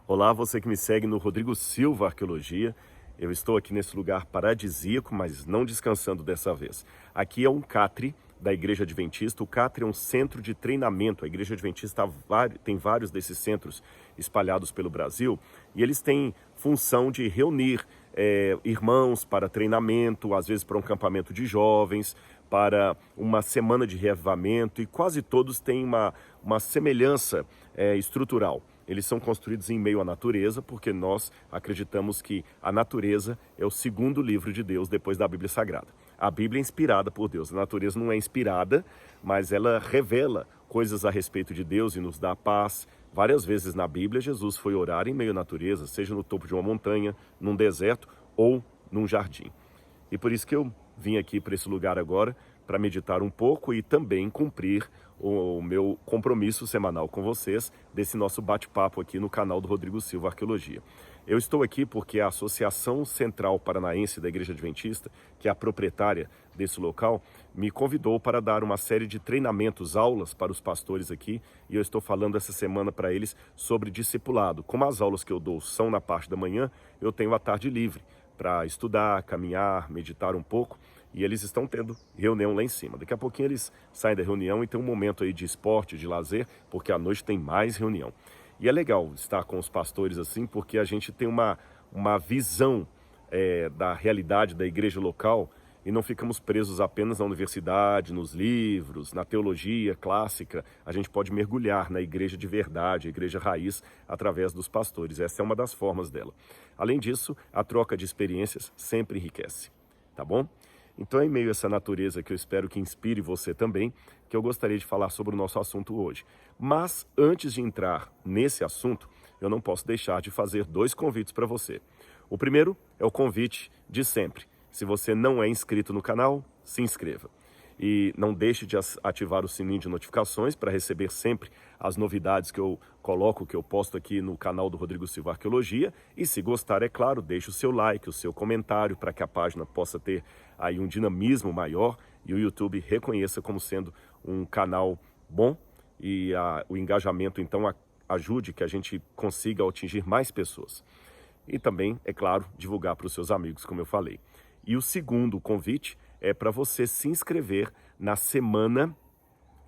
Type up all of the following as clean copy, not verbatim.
Olá, você que me segue no Rodrigo Silva Arqueologia. Eu estou aqui nesse lugar paradisíaco, mas não descansando dessa vez. Aqui é um catre da Igreja Adventista. O catre é um centro de treinamento. A Igreja Adventista tem vários desses centros espalhados pelo Brasil e eles têm função de reunir irmãos para treinamento, às vezes para um acampamento de jovens, para uma semana de reavivamento, e quase todos têm uma semelhança estrutural. Eles são construídos em meio à natureza, porque nós acreditamos que a natureza é o segundo livro de Deus depois da Bíblia Sagrada. A Bíblia é inspirada por Deus. A natureza não é inspirada, mas ela revela coisas a respeito de Deus e nos dá paz. Várias vezes na Bíblia, Jesus foi orar em meio à natureza, seja no topo de uma montanha, num deserto ou num jardim. E por isso que eu vim aqui para esse lugar agora, para meditar um pouco e também cumprir o meu compromisso semanal com vocês, desse nosso bate-papo aqui no canal do Rodrigo Silva Arqueologia. Eu estou aqui porque a Associação Central Paranaense da Igreja Adventista, que é a proprietária desse local, me convidou para dar uma série de treinamentos, aulas para os pastores aqui, e eu estou falando essa semana para eles sobre discipulado. Como as aulas que eu dou são na parte da manhã, eu tenho a tarde livre para estudar, caminhar, meditar um pouco, e eles estão tendo reunião lá em cima. Daqui a pouquinho eles saem da reunião e tem um momento aí de esporte, de lazer, porque à noite tem mais reunião. E é legal estar com os pastores assim, porque a gente tem uma visão da realidade da igreja local e não ficamos presos apenas na universidade, nos livros, na teologia clássica. A gente pode mergulhar na igreja de verdade, a igreja raiz, através dos pastores. Essa é uma das formas dela. Além disso, a troca de experiências sempre enriquece, tá bom? Então é em meio a essa natureza que eu espero que inspire você também, que eu gostaria de falar sobre o nosso assunto hoje. Mas antes de entrar nesse assunto, eu não posso deixar de fazer dois convites para você. O primeiro é o convite de sempre. Se você não é inscrito no canal, se inscreva. E não deixe de ativar o sininho de notificações para receber sempre as novidades que eu coloco, que eu posto aqui no canal do Rodrigo Silva Arqueologia. E se gostar, é claro, deixe o seu like, o seu comentário, para que a página possa ter aí um dinamismo maior e o YouTube reconheça como sendo um canal bom e o engajamento então ajude que a gente consiga atingir mais pessoas. E também, é claro, divulgar para os seus amigos, como eu falei. E o segundo convite é para você se inscrever na semana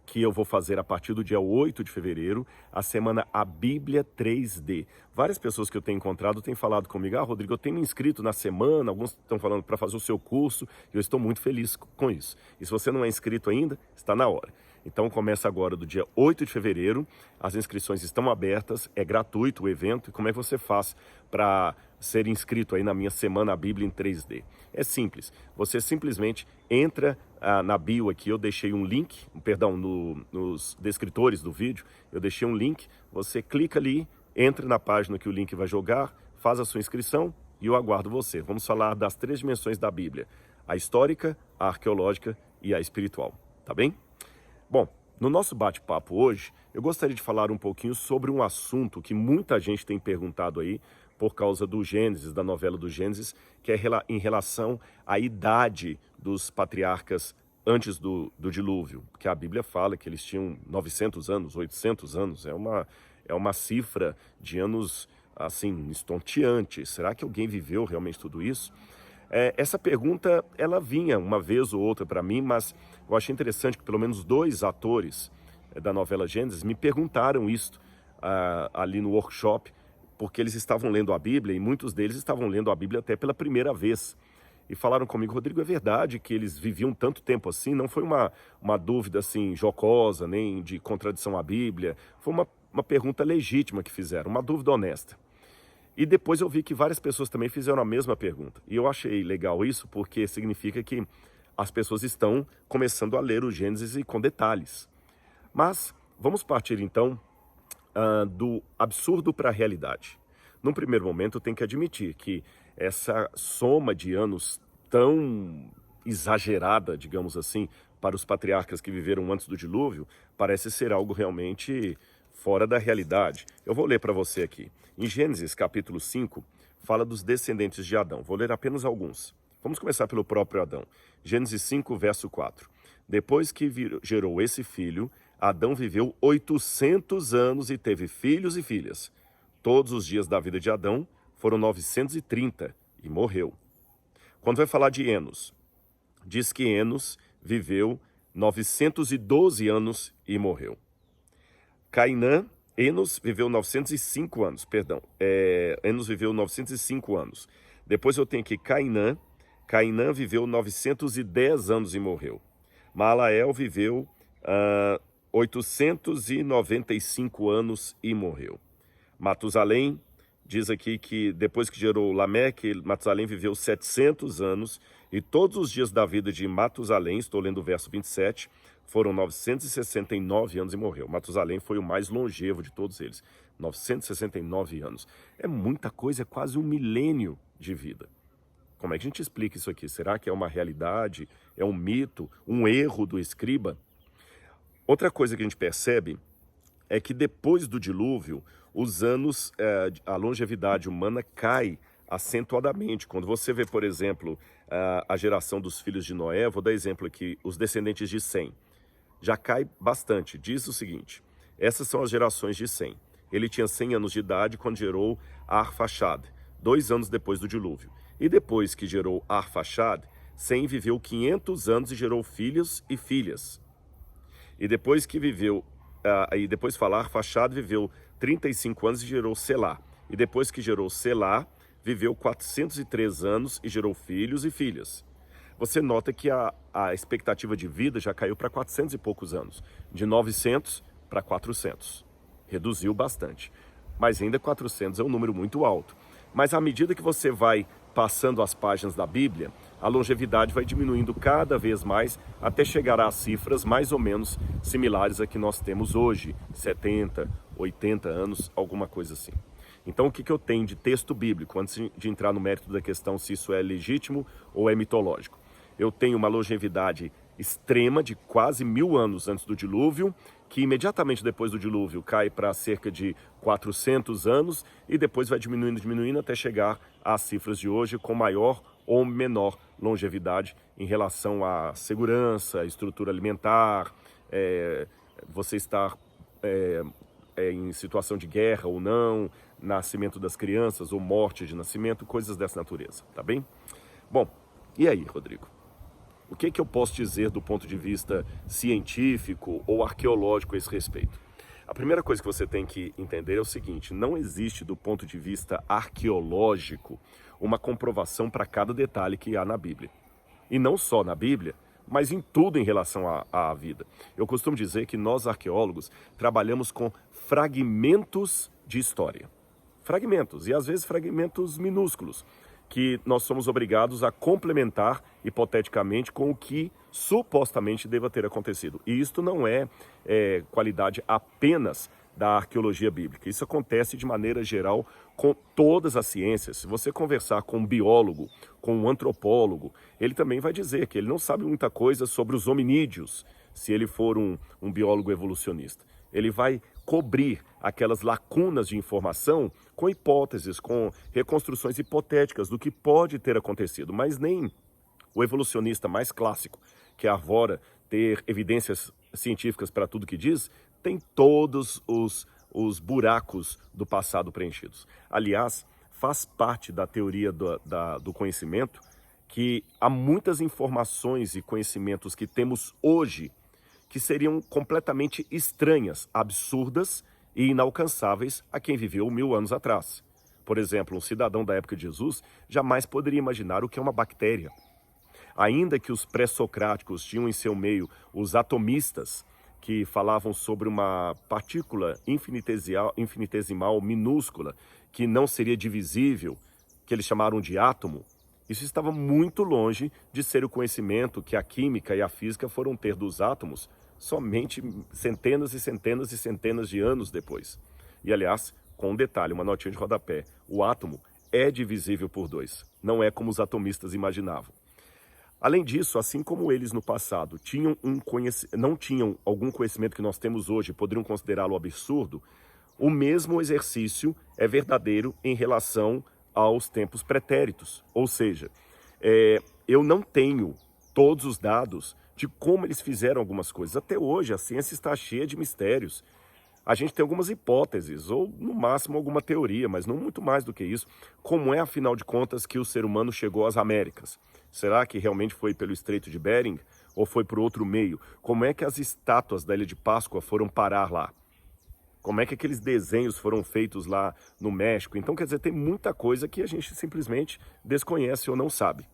que eu vou fazer a partir do dia 8 de fevereiro, a semana A Bíblia 3D. Várias pessoas que eu tenho encontrado têm falado comigo: Rodrigo, eu tenho me inscrito na semana, alguns estão falando para fazer o seu curso, e eu estou muito feliz com isso. E se você não é inscrito ainda, está na hora. Então começa agora do dia 8 de fevereiro, as inscrições estão abertas, é gratuito o evento. E como é que você faz para ser inscrito aí na minha Semana a Bíblia em 3D? É simples, você simplesmente entra na bio aqui, eu deixei um link, perdão, nos descritores do vídeo, eu deixei um link, você clica ali, entra na página que o link vai jogar, faz a sua inscrição e eu aguardo você. Vamos falar das 3 dimensões da Bíblia: a histórica, a arqueológica e a espiritual, tá bem? Bom, no nosso bate-papo hoje, eu gostaria de falar um pouquinho sobre um assunto que muita gente tem perguntado aí, por causa do Gênesis, da novela do Gênesis, que é em relação à idade dos patriarcas antes do dilúvio, que a Bíblia fala que eles tinham 900 anos, 800 anos, é uma cifra de anos, assim, estonteante. Será que alguém viveu realmente tudo isso? Essa pergunta, ela vinha uma vez ou outra para mim, mas eu achei interessante que pelo menos 2 atores da novela Gênesis me perguntaram isso ali no workshop, porque eles estavam lendo a Bíblia e muitos deles estavam lendo a Bíblia até pela primeira vez. E falaram comigo: Rodrigo, é verdade que eles viviam tanto tempo assim? Não foi uma dúvida assim jocosa, nem de contradição à Bíblia. Foi uma pergunta legítima que fizeram, uma dúvida honesta. E depois eu vi que várias pessoas também fizeram a mesma pergunta. E eu achei legal isso, porque significa que as pessoas estão começando a ler o Gênesis e com detalhes. Mas vamos partir então do absurdo para a realidade. Num primeiro momento, eu tenho que admitir que essa soma de anos tão exagerada, digamos assim, para os patriarcas que viveram antes do dilúvio, parece ser algo realmente fora da realidade. Eu vou ler para você aqui. Em Gênesis capítulo 5, fala dos descendentes de Adão. Vou ler apenas alguns. Vamos começar pelo próprio Adão. Gênesis 5, verso 4. Depois que gerou esse filho, Adão viveu 800 anos e teve filhos e filhas. Todos os dias da vida de Adão foram 930 e morreu. Quando vai falar de Enos, diz que Enos viveu 912 anos e morreu. Enos viveu 905 anos, perdão. Enos viveu 905 anos. Depois eu tenho aqui Cainã. Cainã viveu 910 anos e morreu. Maalael viveu 895 anos e morreu. Matusalém, diz aqui que depois que gerou Lameque, Matusalém viveu 700 anos e todos os dias da vida de Matusalém, estou lendo o verso 27, foram 969 anos e morreu. Matusalém foi o mais longevo de todos eles, 969 anos. É muita coisa, é quase um milênio de vida. Como é que a gente explica isso aqui? Será que é uma realidade? É um mito? Um erro do escriba? Outra coisa que a gente percebe é que depois do dilúvio, os anos, a longevidade humana cai acentuadamente. Quando você vê, por exemplo, a geração dos filhos de Noé, vou dar exemplo aqui, os descendentes de Sem, já cai bastante. Diz o seguinte, essas são as gerações de Sem. Ele tinha 100 anos de idade quando gerou Arfaxad, 2 anos depois do dilúvio. E depois que gerou Arfaxad, Sem viveu 500 anos e gerou filhos e filhas. E depois que viveu, depois falar, Arfaxad viveu 35 anos e gerou Selá. E depois que gerou Selá, viveu 403 anos e gerou filhos e filhas. Você nota que a expectativa de vida já caiu para 400 e poucos anos. De 900 para 400. Reduziu bastante. Mas ainda 400 é um número muito alto. Mas à medida que você vai passando as páginas da Bíblia, a longevidade vai diminuindo cada vez mais até chegar às cifras mais ou menos similares a que nós temos hoje, 70, 80 anos, alguma coisa assim. Então o que eu tenho de texto bíblico, antes de entrar no mérito da questão se isso é legítimo ou é mitológico? Eu tenho uma longevidade extrema de quase 1000 anos antes do dilúvio, que imediatamente depois do dilúvio cai para cerca de 400 anos e depois vai diminuindo até chegar às cifras de hoje com maior ou menor longevidade em relação à segurança, estrutura alimentar, você estar em situação de guerra ou não, nascimento das crianças ou morte de nascimento, coisas dessa natureza, tá bem? Bom, e aí, Rodrigo? O que eu posso dizer do ponto de vista científico ou arqueológico a esse respeito? A primeira coisa que você tem que entender é o seguinte, não existe do ponto de vista arqueológico uma comprovação para cada detalhe que há na Bíblia. E não só na Bíblia, mas em tudo em relação à vida. Eu costumo dizer que nós arqueólogos trabalhamos com fragmentos de história. Fragmentos, e às vezes fragmentos minúsculos, que nós somos obrigados a complementar, hipoteticamente, com o que supostamente deva ter acontecido. E isto não é qualidade apenas da arqueologia bíblica. Isso acontece de maneira geral com todas as ciências. Se você conversar com um biólogo, com um antropólogo, ele também vai dizer que ele não sabe muita coisa sobre os hominídeos, se ele for um biólogo evolucionista. Ele vai cobrir aquelas lacunas de informação com hipóteses, com reconstruções hipotéticas do que pode ter acontecido, mas nem o evolucionista mais clássico, que arvora ter evidências científicas para tudo que diz, tem todos os buracos do passado preenchidos. Aliás, faz parte da teoria do conhecimento que há muitas informações e conhecimentos que temos hoje que seriam completamente estranhas, absurdas e inalcançáveis a quem viveu 1000 anos atrás. Por exemplo, um cidadão da época de Jesus jamais poderia imaginar o que é uma bactéria. Ainda que os pré-socráticos tinham em seu meio os atomistas, que falavam sobre uma partícula infinitesimal, minúscula, que não seria divisível, que eles chamaram de átomo, isso estava muito longe de ser o conhecimento que a química e a física foram ter dos átomos somente centenas e centenas e centenas de anos depois. E, aliás, com um detalhe, uma notinha de rodapé, o átomo é divisível por 2, não é como os atomistas imaginavam. Além disso, assim como eles no passado não tinham algum conhecimento que nós temos hoje, poderiam considerá-lo absurdo, o mesmo exercício é verdadeiro em relação aos tempos pretéritos. Ou seja, eu não tenho todos os dados de como eles fizeram algumas coisas. Até hoje, a ciência está cheia de mistérios. A gente tem algumas hipóteses, ou no máximo alguma teoria, mas não muito mais do que isso. Como é, afinal de contas, que o ser humano chegou às Américas? Será que realmente foi pelo Estreito de Bering ou foi por outro meio? Como é que as estátuas da Ilha de Páscoa foram parar lá? Como é que aqueles desenhos foram feitos lá no México? Então, quer dizer, tem muita coisa que a gente simplesmente desconhece ou não sabe.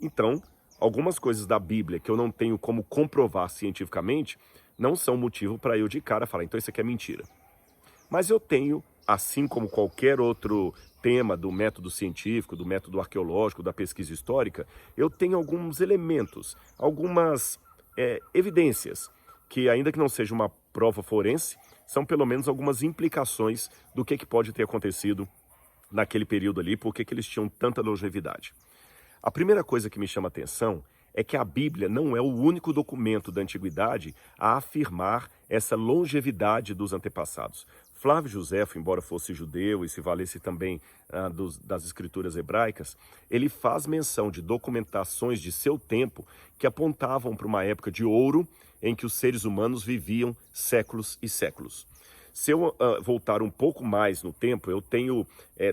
Então, algumas coisas da Bíblia que eu não tenho como comprovar cientificamente não são motivo para eu de cara falar, então isso aqui é mentira. Mas eu tenho, assim como qualquer outro tema do método científico, do método arqueológico, da pesquisa histórica, eu tenho alguns elementos, algumas evidências, que ainda que não seja uma prova forense, são pelo menos algumas implicações do que pode ter acontecido naquele período ali, por que eles tinham tanta longevidade. A primeira coisa que me chama a atenção é que a Bíblia não é o único documento da antiguidade a afirmar essa longevidade dos antepassados. Flávio Josefo, embora fosse judeu e se valesse também das escrituras hebraicas, ele faz menção de documentações de seu tempo que apontavam para uma época de ouro em que os seres humanos viviam séculos e séculos. Se eu voltar um pouco mais no tempo, eu tenho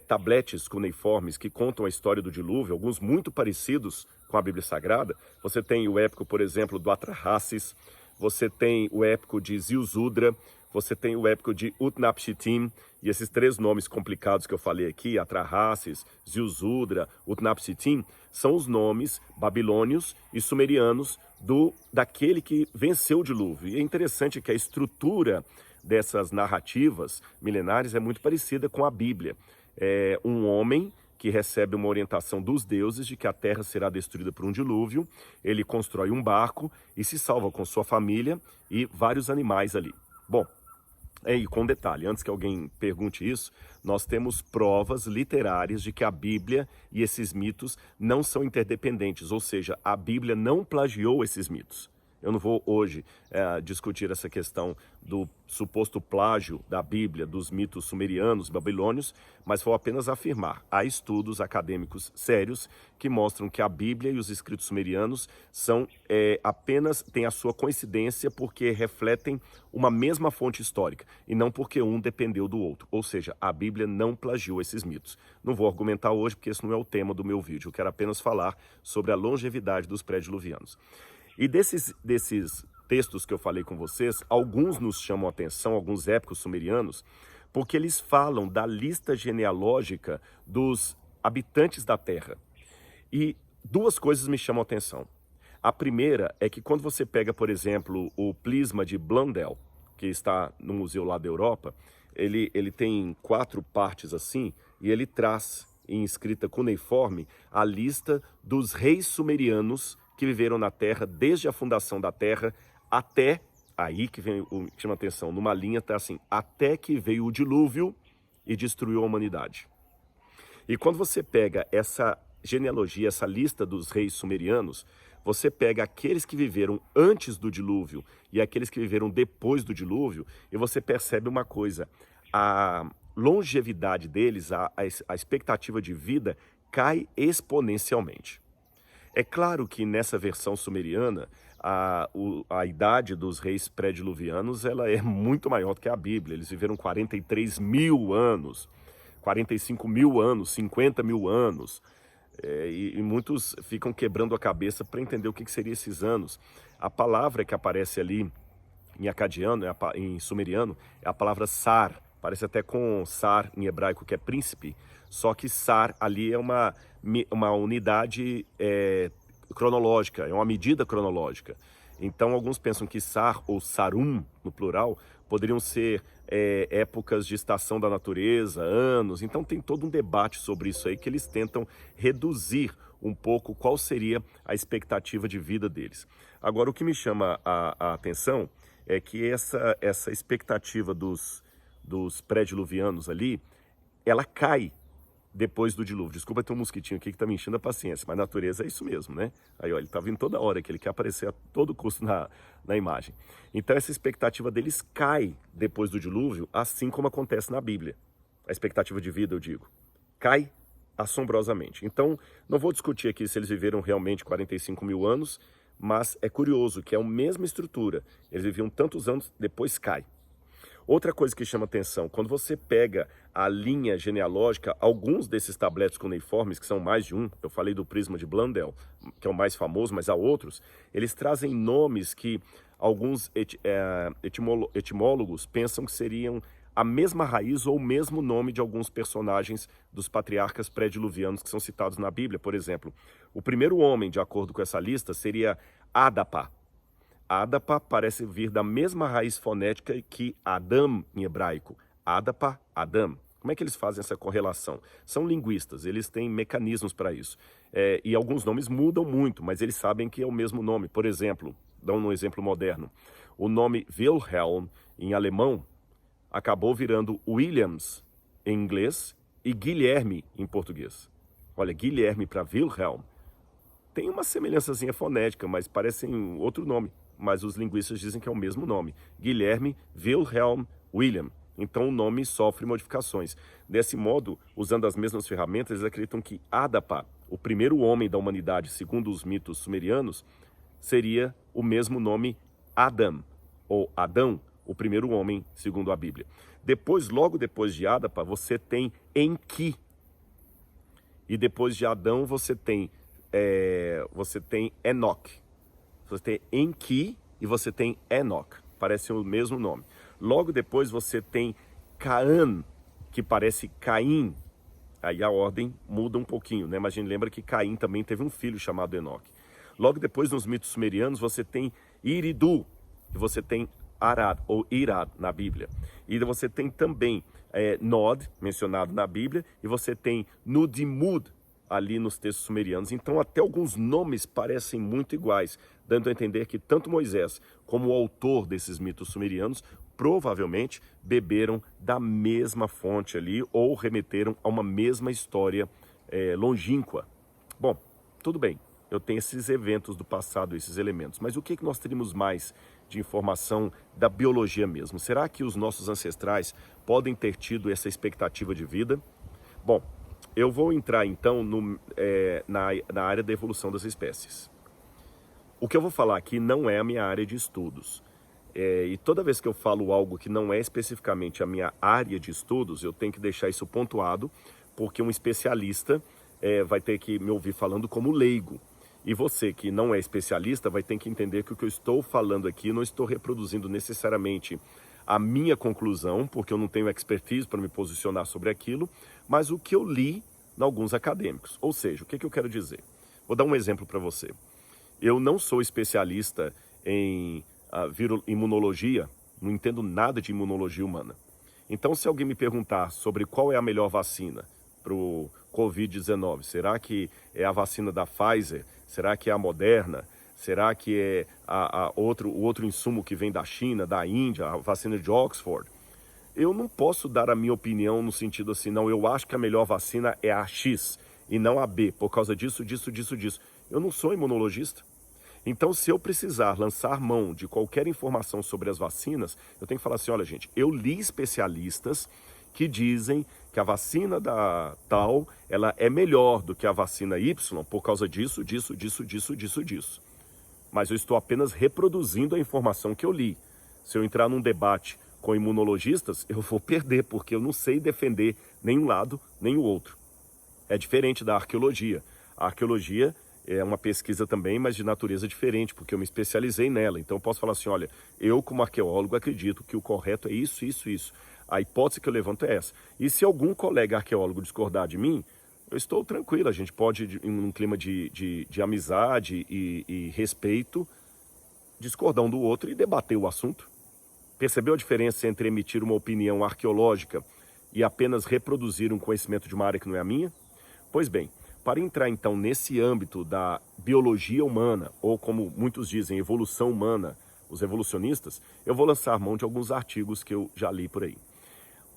tabletes cuneiformes que contam a história do dilúvio, alguns muito parecidos com a Bíblia Sagrada. Você tem o épico, por exemplo, do Atrahasis, você tem o épico de Ziusudra, você tem o épico de Utnapishtim, e esses três nomes complicados que eu falei aqui, Atrahasis, Ziusudra, Utnapishtim, são os nomes babilônios e sumerianos daquele que venceu o dilúvio. E é interessante que a estrutura dessas narrativas milenares é muito parecida com a Bíblia. É um homem que recebe uma orientação dos deuses de que a terra será destruída por um dilúvio, ele constrói um barco e se salva com sua família e vários animais ali. Bom, e com detalhe, antes que alguém pergunte isso, nós temos provas literárias de que a Bíblia e esses mitos não são interdependentes, ou seja, a Bíblia não plagiou esses mitos. Eu não vou hoje discutir essa questão do suposto plágio da Bíblia, dos mitos sumerianos, babilônios, mas vou apenas afirmar, há estudos acadêmicos sérios que mostram que a Bíblia e os escritos sumerianos têm a sua coincidência porque refletem uma mesma fonte histórica e não porque um dependeu do outro. Ou seja, a Bíblia não plagiou esses mitos. Não vou argumentar hoje porque esse não é o tema do meu vídeo, eu quero apenas falar sobre a longevidade dos pré-diluvianos. E desses textos que eu falei com vocês, alguns nos chamam a atenção, alguns épicos sumerianos, porque eles falam da lista genealógica dos habitantes da Terra. E duas coisas me chamam a atenção. A primeira é que quando você pega, por exemplo, o Plisma de Blundell, que está no museu lá da Europa, ele tem 4 partes assim, e ele traz em escrita cuneiforme a lista dos reis sumerianos que viveram na Terra desde a fundação da Terra até, aí que vem o que chama atenção, numa linha está assim, até que veio o dilúvio e destruiu a humanidade. E quando você pega essa genealogia, essa lista dos reis sumerianos, você pega aqueles que viveram antes do dilúvio e aqueles que viveram depois do dilúvio, e você percebe uma coisa, a longevidade deles, a expectativa de vida cai exponencialmente. É claro que nessa versão sumeriana, a idade dos reis pré-diluvianos ela é muito maior do que a Bíblia. Eles viveram 43 mil anos, 45 mil anos, 50 mil anos. E muitos ficam quebrando a cabeça para entender o que seriam esses anos. A palavra que aparece ali em acadiano, em sumeriano, é a palavra sar. Parece até com sar em hebraico, que é príncipe. Só que sar ali é uma unidade cronológica, é uma medida cronológica. Então, alguns pensam que sar ou sarum, no plural, poderiam ser épocas de estação da natureza, anos. Então, tem todo um debate sobre isso aí que eles tentam reduzir um pouco qual seria a expectativa de vida deles. Agora, o que me chama a atenção é que essa expectativa dos pré-diluvianos ali, ela cai depois do dilúvio. Desculpa, tem um mosquitinho aqui que tá me enchendo a paciência, mas a natureza é isso mesmo, né? Aí, ó, ele tá vindo toda hora, que ele quer aparecer a todo custo na imagem. Então, essa expectativa deles cai depois do dilúvio, assim como acontece na Bíblia. A expectativa de vida, eu digo, cai assombrosamente. Então, não vou discutir aqui se eles viveram realmente 45 mil anos, mas é curioso que é a mesma estrutura. Eles viviam tantos anos, depois cai. Outra coisa que chama atenção, quando você pega a linha genealógica, alguns desses tabletes cuneiformes, que são mais de um, eu falei do prisma de Blundell, que é o mais famoso, mas há outros, eles trazem nomes que alguns etimólogos pensam que seriam a mesma raiz ou o mesmo nome de alguns personagens dos patriarcas pré-diluvianos que são citados na Bíblia. Por exemplo, o primeiro homem, de acordo com essa lista, seria Adapa. Adapa parece vir da mesma raiz fonética que Adam em hebraico. Adapa, Adam. Como é que eles fazem essa correlação? São linguistas, eles têm mecanismos para isso. E alguns nomes mudam muito, mas eles sabem que é o mesmo nome. Por exemplo, dando um exemplo moderno, o nome Wilhelm, em alemão, acabou virando Williams em inglês e Guilherme em português. Olha, Guilherme para Wilhelm tem uma semelhançazinha fonética, mas parecem outro nome. Mas os linguistas dizem que é o mesmo nome. Guilherme, Wilhelm, William. Então o nome sofre modificações. Desse modo, usando as mesmas ferramentas, eles acreditam que Adapa, o primeiro homem da humanidade, segundo os mitos sumerianos, seria o mesmo nome Adam, ou Adão, o primeiro homem, segundo a Bíblia. Depois, logo depois de Adapa, você tem Enki. E depois de Adão, você tem Enoque. Você tem Enki e você tem Enoque. Parecem o mesmo nome. Logo depois você tem Caã, que parece Caim. Aí a ordem muda um pouquinho, né? Mas a gente lembra que Caim também teve um filho chamado Enoque. Logo depois, nos mitos sumerianos, você tem Iridu. E você tem Arad, ou Irad, na Bíblia. E você tem também Nod, mencionado na Bíblia. E você tem Nudimud, ali nos textos sumerianos. Então até alguns nomes parecem muito iguais, dando a entender que tanto Moisés como o autor desses mitos sumerianos provavelmente beberam da mesma fonte ali ou remeteram a uma mesma história longínqua. Bom, tudo bem, eu tenho esses eventos do passado, esses elementos, mas o que nós teríamos mais de informação da biologia mesmo? Será que os nossos ancestrais podem ter tido essa expectativa de vida? Bom, eu vou entrar então na área da evolução das espécies. O que eu vou falar aqui não é a minha área de estudos. E toda vez que eu falo algo que não é especificamente a minha área de estudos, eu tenho que deixar isso pontuado, porque um especialista vai ter que me ouvir falando como leigo. E você que não é especialista vai ter que entender que o que eu estou falando aqui, não estou reproduzindo necessariamente a minha conclusão, porque eu não tenho expertise para me posicionar sobre aquilo, mas o que eu li em alguns acadêmicos. Ou seja, o que eu quero dizer? Vou dar um exemplo para você. Eu não sou especialista em imunologia, não entendo nada de imunologia humana. Então, se alguém me perguntar sobre qual é a melhor vacina para o Covid-19, será que é a vacina da Pfizer? Será que é a Moderna? Será que é o outro insumo que vem da China, da Índia, a vacina de Oxford? Eu não posso dar a minha opinião no sentido assim, não, eu acho que a melhor vacina é a X e não a B, por causa disso. Eu não sou imunologista. Então, se eu precisar lançar mão de qualquer informação sobre as vacinas, eu tenho que falar assim, olha gente, eu li especialistas que dizem que a vacina da tal, ela é melhor do que a vacina Y por causa disso. Mas eu estou apenas reproduzindo a informação que eu li. Se eu entrar num debate com imunologistas, eu vou perder, porque eu não sei defender nem um lado, nem o outro. É diferente da arqueologia. A arqueologia é uma pesquisa também, mas de natureza diferente, porque eu me especializei nela. Então eu posso falar assim, olha, eu como arqueólogo acredito que o correto é isso. A hipótese que eu levanto é essa. E se algum colega arqueólogo discordar de mim, eu estou tranquilo, a gente pode, em um clima de amizade e respeito, discordar um do outro e debater o assunto. Percebeu a diferença entre emitir uma opinião arqueológica e apenas reproduzir um conhecimento de uma área que não é a minha? Pois bem, para entrar então nesse âmbito da biologia humana, ou como muitos dizem, evolução humana, os evolucionistas, eu vou lançar mão de alguns artigos que eu já li por aí.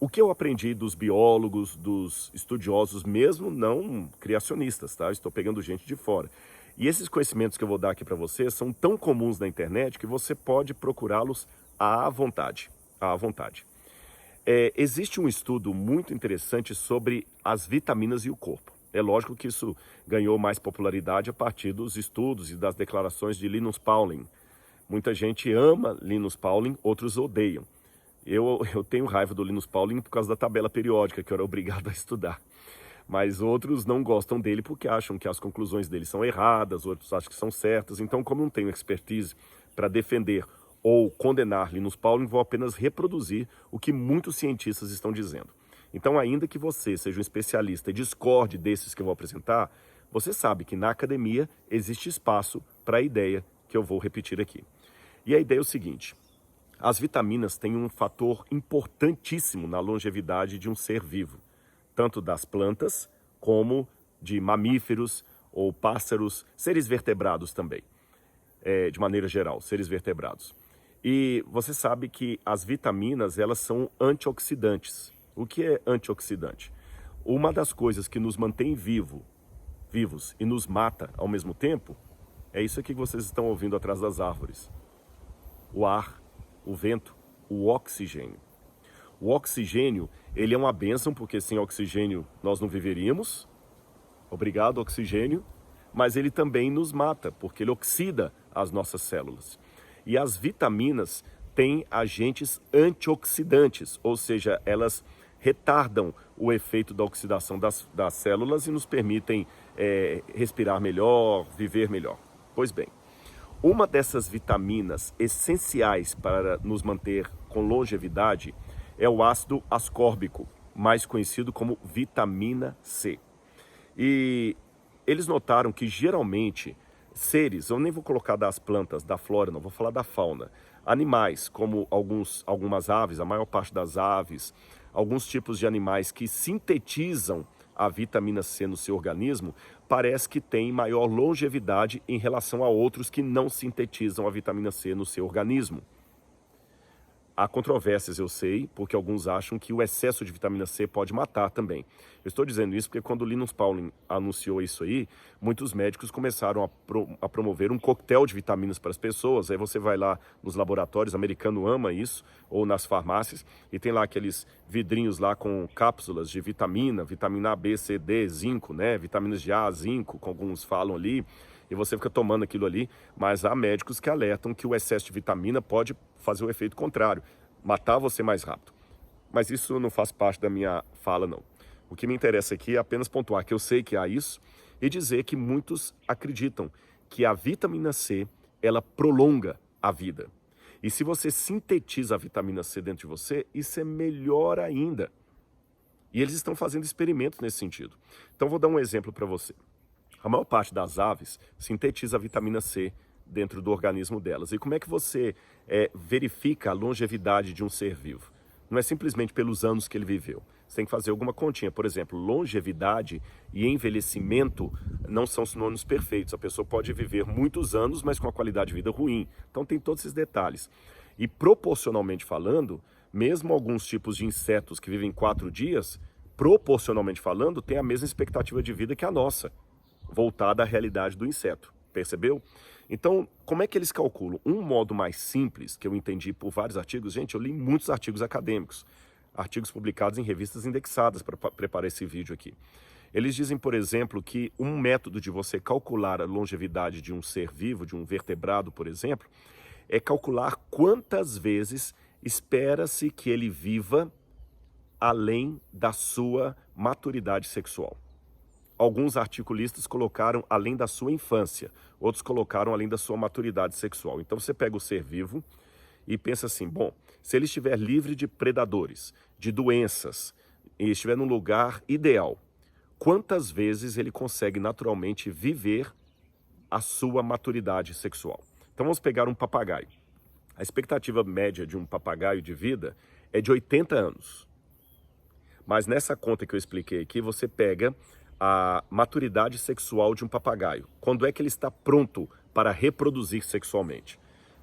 O que eu aprendi dos biólogos, dos estudiosos, mesmo não criacionistas, tá? Estou pegando gente de fora. E esses conhecimentos que eu vou dar aqui para você são tão comuns na internet que você pode procurá-los à vontade. Existe um estudo muito interessante sobre as vitaminas e o corpo. É lógico que isso ganhou mais popularidade a partir dos estudos e das declarações de Linus Pauling. Muita gente ama Linus Pauling, outros odeiam. Eu tenho raiva do Linus Pauling por causa da tabela periódica, que eu era obrigado a estudar. Mas outros não gostam dele porque acham que as conclusões dele são erradas, outros acham que são certas. Então, como não tenho expertise para defender ou condenar Linus Pauling, vou apenas reproduzir o que muitos cientistas estão dizendo. Então, ainda que você seja um especialista e discorde desses que eu vou apresentar, você sabe que na academia existe espaço para a ideia que eu vou repetir aqui. E a ideia é o seguinte: as vitaminas têm um fator importantíssimo na longevidade de um ser vivo, tanto das plantas como de mamíferos ou pássaros, seres vertebrados também, de maneira geral, seres vertebrados. E você sabe que as vitaminas, elas são antioxidantes. O que é antioxidante? Uma das coisas que nos mantém vivos e nos mata ao mesmo tempo, é isso aqui que vocês estão ouvindo atrás das árvores. O ar, o vento, o oxigênio. O oxigênio, ele é uma bênção, porque sem oxigênio nós não viveríamos. Obrigado, oxigênio. Mas ele também nos mata, porque ele oxida as nossas células. E as vitaminas têm agentes antioxidantes, ou seja, elas retardam o efeito da oxidação das células e nos permitem respirar melhor, viver melhor. Pois bem, uma dessas vitaminas essenciais para nos manter com longevidade é o ácido ascórbico, mais conhecido como vitamina C. E eles notaram que geralmente seres, eu nem vou colocar das plantas, da flora, não, vou falar da fauna, animais como algumas aves, a maior parte das aves, alguns tipos de animais que sintetizam a vitamina C no seu organismo, parece que tem maior longevidade em relação a outros que não sintetizam a vitamina C no seu organismo. Há controvérsias, eu sei, porque alguns acham que o excesso de vitamina C pode matar também. Eu estou dizendo isso porque quando o Linus Pauling anunciou isso aí, muitos médicos começaram a promover um coquetel de vitaminas para as pessoas. Aí você vai lá nos laboratórios, americano ama isso, ou nas farmácias, e tem lá aqueles vidrinhos lá com cápsulas de vitamina A, B, C, D, zinco, né? Vitaminas de A, zinco, como alguns falam ali. E você fica tomando aquilo ali, mas há médicos que alertam que o excesso de vitamina pode fazer o efeito contrário, matar você mais rápido. Mas isso não faz parte da minha fala, não. O que me interessa aqui é apenas pontuar que eu sei que há isso e dizer que muitos acreditam que a vitamina C, ela prolonga a vida. E se você sintetiza a vitamina C dentro de você, isso é melhor ainda. E eles estão fazendo experimentos nesse sentido. Então vou dar um exemplo para você. A maior parte das aves sintetiza a vitamina C dentro do organismo delas. E como é que você verifica a longevidade de um ser vivo? Não é simplesmente pelos anos que ele viveu. Você tem que fazer alguma continha. Por exemplo, longevidade e envelhecimento não são sinônimos perfeitos. A pessoa pode viver muitos anos, mas com a qualidade de vida ruim. Então tem todos esses detalhes. E proporcionalmente falando, mesmo alguns tipos de insetos que vivem 4 dias, proporcionalmente falando, têm a mesma expectativa de vida que a nossa, voltada à realidade do inseto, percebeu? Então, como é que eles calculam? Um modo mais simples, que eu entendi por vários artigos, gente, eu li muitos artigos acadêmicos, artigos publicados em revistas indexadas para preparar esse vídeo aqui. Eles dizem, por exemplo, que um método de você calcular a longevidade de um ser vivo, de um vertebrado, por exemplo, é calcular quantas vezes espera-se que ele viva além da sua maturidade sexual. Alguns articulistas colocaram além da sua infância, outros colocaram além da sua maturidade sexual. Então você pega o ser vivo e pensa assim, bom, se ele estiver livre de predadores, de doenças, e estiver num lugar ideal, quantas vezes ele consegue naturalmente viver a sua maturidade sexual? Então vamos pegar um papagaio. A expectativa média de um papagaio de vida é de 80 anos. Mas nessa conta que eu expliquei aqui, você pega a maturidade sexual de um papagaio. Quando é que ele está pronto para reproduzir sexualmente?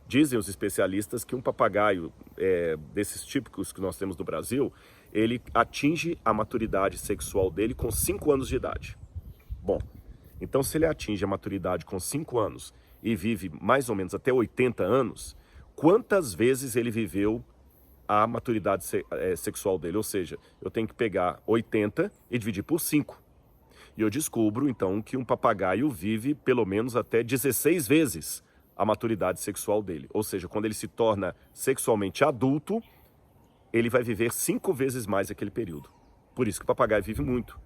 Dizem os especialistas que um papagaio desses típicos que nós temos no Brasil, ele atinge a maturidade sexual dele com 5 anos de idade. Bom, então se ele atinge a maturidade com 5 anos e vive mais ou menos até 80 anos, quantas vezes ele viveu a maturidade sexual dele? Ou seja, eu tenho que pegar 80 e dividir por 5. E eu descubro, então, que um papagaio vive pelo menos até 16 vezes a maturidade sexual dele. Ou seja, quando ele se torna sexualmente adulto, ele vai viver 5 vezes mais aquele período. Por isso que o papagaio vive muito.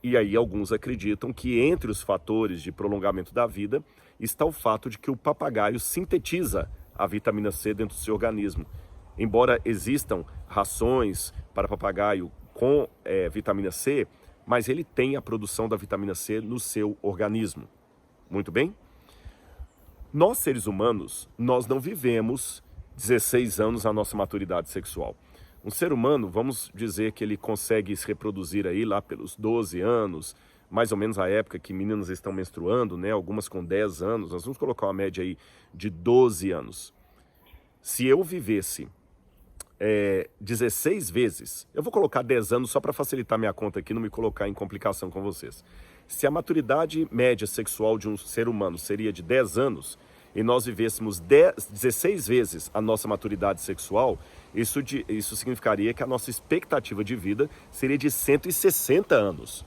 E aí alguns acreditam que entre os fatores de prolongamento da vida está o fato de que o papagaio sintetiza a vitamina C dentro do seu organismo. Embora existam rações para papagaio com vitamina C, mas ele tem a produção da vitamina C no seu organismo. Muito bem? Nós, seres humanos, nós não vivemos 16 anos a nossa maturidade sexual. Um ser humano, vamos dizer que ele consegue se reproduzir aí lá pelos 12 anos, mais ou menos a época que meninas estão menstruando, né? Algumas com 10 anos, nós vamos colocar uma média aí de 12 anos. Se eu vivesse 16 vezes, eu vou colocar 10 anos só para facilitar minha conta aqui, não me colocar em complicação com vocês. Se a maturidade média sexual de um ser humano seria de 10 anos, e nós vivêssemos 16 vezes a nossa maturidade sexual, isso significaria que a nossa expectativa de vida seria de 160 anos.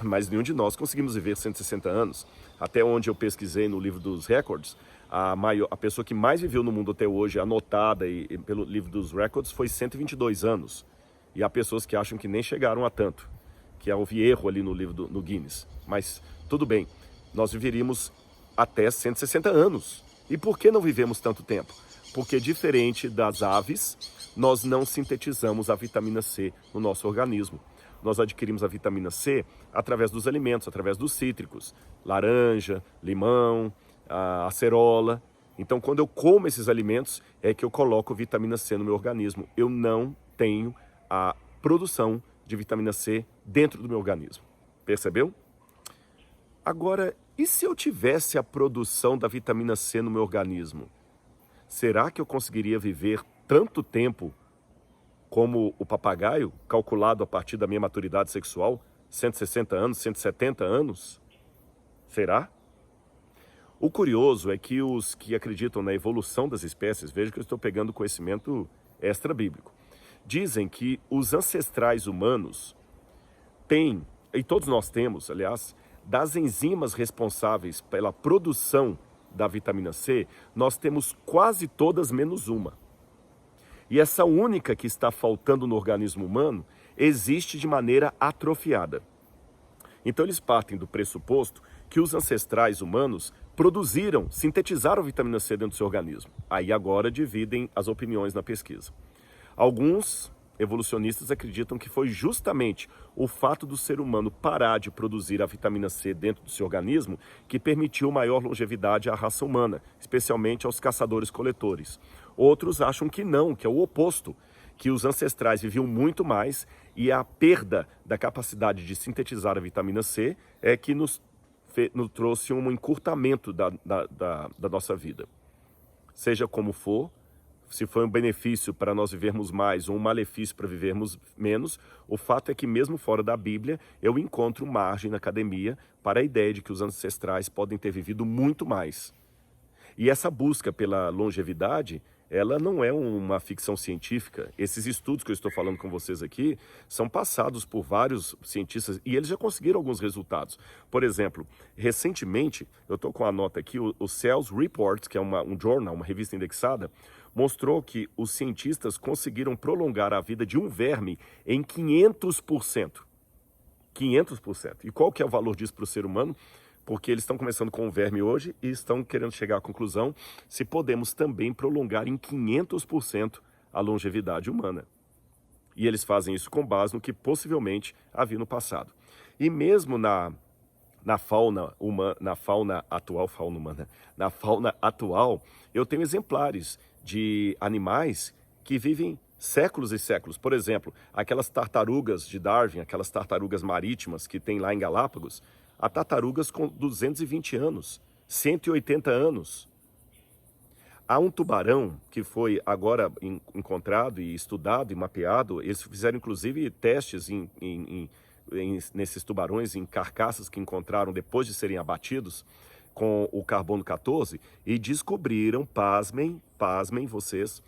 Mas nenhum de nós conseguimos viver 160 anos. Até onde eu pesquisei no livro dos recordes, a pessoa que mais viveu no mundo até hoje, anotada pelo livro dos records, foi 122 anos. E há pessoas que acham que nem chegaram a tanto, que houve erro ali no livro no Guinness. Mas tudo bem, nós viveríamos até 160 anos. E por que não vivemos tanto tempo? Porque, diferente das aves, nós não sintetizamos a vitamina C no nosso organismo. Nós adquirimos a vitamina C através dos alimentos, através dos cítricos, laranja, limão, acerola. Então, quando eu como esses alimentos, é que eu coloco vitamina C no meu organismo. Eu não tenho a produção de vitamina C dentro do meu organismo. Percebeu? Agora, e se eu tivesse a produção da vitamina C no meu organismo? Será que eu conseguiria viver tanto tempo como o papagaio, calculado a partir da minha maturidade sexual? 160 anos, 170 anos? Será? O curioso é que os que acreditam na evolução das espécies, veja que eu estou pegando conhecimento extra-bíblico, dizem que os ancestrais humanos têm, e todos nós temos, aliás, das enzimas responsáveis pela produção da vitamina C, nós temos quase todas menos uma. E essa única que está faltando no organismo humano existe de maneira atrofiada. Então eles partem do pressuposto que os ancestrais humanos produziram, sintetizaram a vitamina C dentro do seu organismo. Aí agora dividem as opiniões na pesquisa. Alguns evolucionistas acreditam que foi justamente o fato do ser humano parar de produzir a vitamina C dentro do seu organismo que permitiu maior longevidade à raça humana, especialmente aos caçadores-coletores. Outros acham que não, que é o oposto, que os ancestrais viviam muito mais e a perda da capacidade de sintetizar a vitamina C é que nos trouxe um encurtamento da nossa vida. Seja como for, se foi um benefício para nós vivermos mais ou um malefício para vivermos menos, o fato é que mesmo fora da Bíblia, eu encontro margem na academia para a ideia de que os ancestrais podem ter vivido muito mais. E essa busca pela longevidade, ela não é uma ficção científica. Esses estudos que eu estou falando com vocês aqui são passados por vários cientistas e eles já conseguiram alguns resultados. Por exemplo, recentemente, eu estou com a nota aqui, o Cells Report, que é um jornal, uma revista indexada, mostrou que os cientistas conseguiram prolongar a vida de um verme em 500%. 500%. E qual que é o valor disso para o ser humano? Porque eles estão começando com o verme hoje e estão querendo chegar à conclusão se podemos também prolongar em 500% a longevidade humana. E eles fazem isso com base no que possivelmente havia no passado. E mesmo na fauna atual, eu tenho exemplares de animais que vivem séculos e séculos. Por exemplo, aquelas tartarugas de Darwin, aquelas tartarugas marítimas que tem lá em Galápagos, há tartarugas com 220 anos, 180 anos. Há um tubarão que foi agora encontrado e estudado e mapeado, eles fizeram inclusive testes nesses tubarões, em carcaças que encontraram depois de serem abatidos com o carbono 14 e descobriram, pasmem vocês,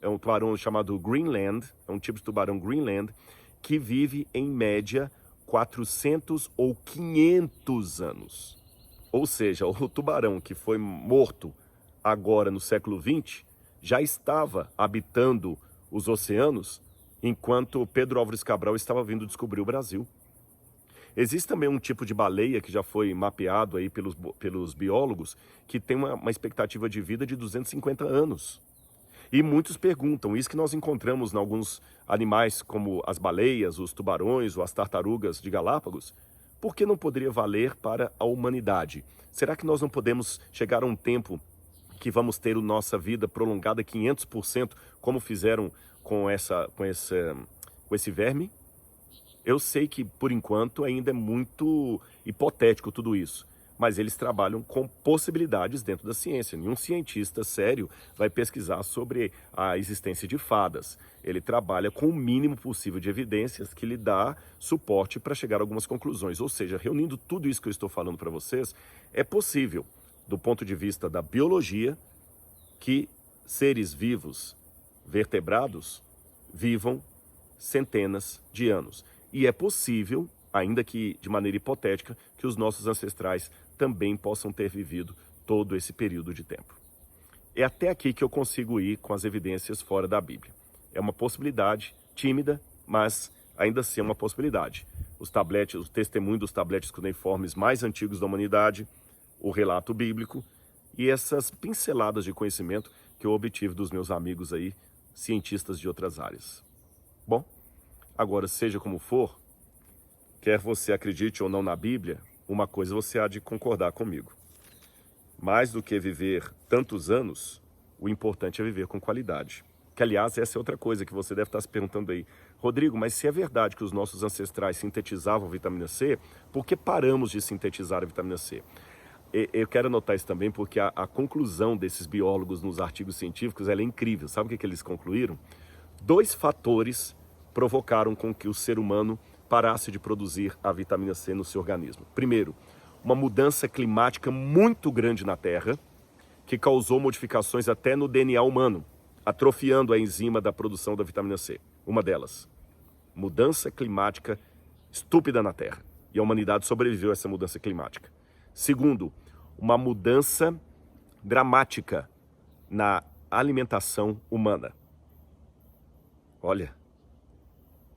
é um tubarão chamado Greenland, é um tipo de tubarão Greenland, que vive em média 400 ou 500 anos. Ou seja, o tubarão que foi morto agora no século XX já estava habitando os oceanos, enquanto Pedro Álvares Cabral estava vindo descobrir o Brasil. Existe também um tipo de baleia que já foi mapeado aí pelos biólogos, que tem uma expectativa de vida de 250 anos. E muitos perguntam, isso que nós encontramos em alguns animais, como as baleias, os tubarões ou as tartarugas de Galápagos, por que não poderia valer para a humanidade? Será que nós não podemos chegar a um tempo que vamos ter a nossa vida prolongada 500%, como fizeram com esse verme? Eu sei que, por enquanto, ainda é muito hipotético tudo isso, mas eles trabalham com possibilidades dentro da ciência. Nenhum cientista sério vai pesquisar sobre a existência de fadas. Ele trabalha com o mínimo possível de evidências que lhe dá suporte para chegar a algumas conclusões. Ou seja, reunindo tudo isso que eu estou falando para vocês, é possível, do ponto de vista da biologia, que seres vivos, vertebrados, vivam centenas de anos. E é possível, ainda que de maneira hipotética, que os nossos ancestrais também possam ter vivido todo esse período de tempo. É até aqui que eu consigo ir com as evidências fora da Bíblia. É uma possibilidade tímida, mas ainda assim é uma possibilidade. O testemunho dos tabletes cuneiformes mais antigos da humanidade, o relato bíblico e essas pinceladas de conhecimento que eu obtive dos meus amigos aí, cientistas de outras áreas. Bom, agora, seja como for, quer você acredite ou não na Bíblia, uma coisa você há de concordar comigo. Mais do que viver tantos anos, o importante é viver com qualidade. Que, aliás, essa é outra coisa que você deve estar se perguntando aí. Rodrigo, mas se é verdade que os nossos ancestrais sintetizavam a vitamina C, por que paramos de sintetizar a vitamina C? Eu quero anotar isso também porque a conclusão desses biólogos nos artigos científicos ela é incrível. Sabe o que eles concluíram? 2 fatores provocaram com que o ser humano parasse de produzir a vitamina C no seu organismo. Primeiro, uma mudança climática muito grande na Terra, que causou modificações até no DNA humano, atrofiando a enzima da produção da vitamina C. Uma delas, mudança climática estúpida na Terra. E a humanidade sobreviveu a essa mudança climática. Segundo, uma mudança dramática na alimentação humana. Olha,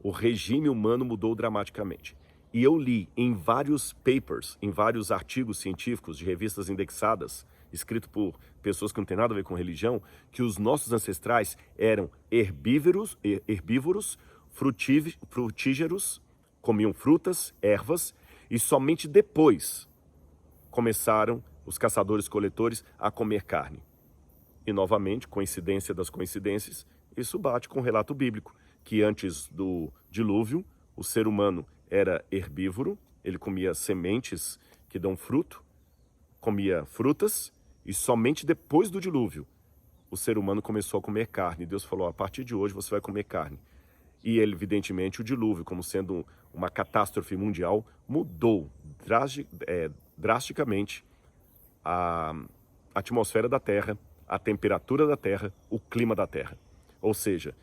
o regime humano mudou dramaticamente. E eu li em vários papers, em vários artigos científicos de revistas indexadas, escrito por pessoas que não têm nada a ver com religião, que os nossos ancestrais eram herbívoros, frutígeros, comiam frutas, ervas, e somente depois começaram os caçadores-coletores a comer carne. E novamente, coincidência das coincidências, isso bate com o relato bíblico, que antes do dilúvio, o ser humano era herbívoro, ele comia sementes que dão fruto, comia frutas, e somente depois do dilúvio, o ser humano começou a comer carne. Deus falou, a partir de hoje você vai comer carne. E evidentemente o dilúvio, como sendo uma catástrofe mundial, mudou drasticamente a atmosfera da Terra, a temperatura da Terra, o clima da Terra. Ou seja,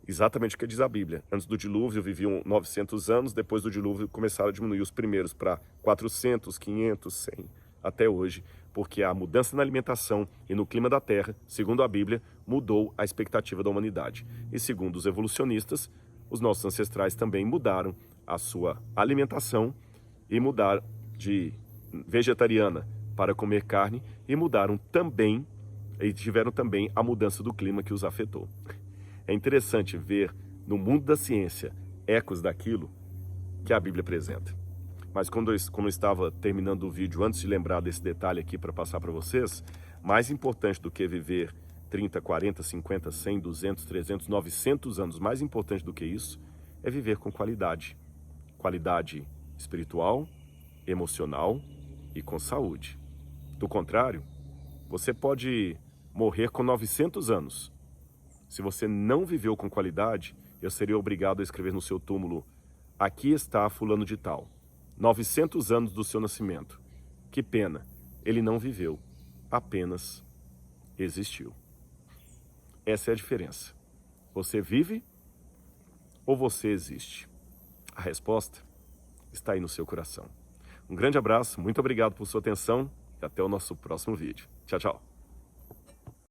exatamente o que diz a Bíblia. Antes do dilúvio viviam 900 anos, depois do dilúvio começaram a diminuir os primeiros para 400, 500, 100, até hoje, porque a mudança na alimentação e no clima da Terra, segundo a Bíblia, mudou a expectativa da humanidade. E segundo os evolucionistas, os nossos ancestrais também mudaram a sua alimentação e mudaram de vegetariana para comer carne e mudaram também, e tiveram também a mudança do clima que os afetou. É interessante ver no mundo da ciência ecos daquilo que a Bíblia apresenta. Mas como eu estava terminando o vídeo, antes de lembrar desse detalhe aqui para passar para vocês, mais importante do que viver 30, 40, 50, 100, 200, 300, 900 anos, mais importante do que isso, é viver com qualidade. Qualidade espiritual, emocional e com saúde. Do contrário, você pode morrer com 900 anos. Se você não viveu com qualidade, eu seria obrigado a escrever no seu túmulo: aqui está fulano de tal, 900 anos do seu nascimento. Que pena, ele não viveu, apenas existiu. Essa é a diferença. Você vive ou você existe? A resposta está aí no seu coração. Um grande abraço, muito obrigado por sua atenção e até o nosso próximo vídeo. Tchau, tchau.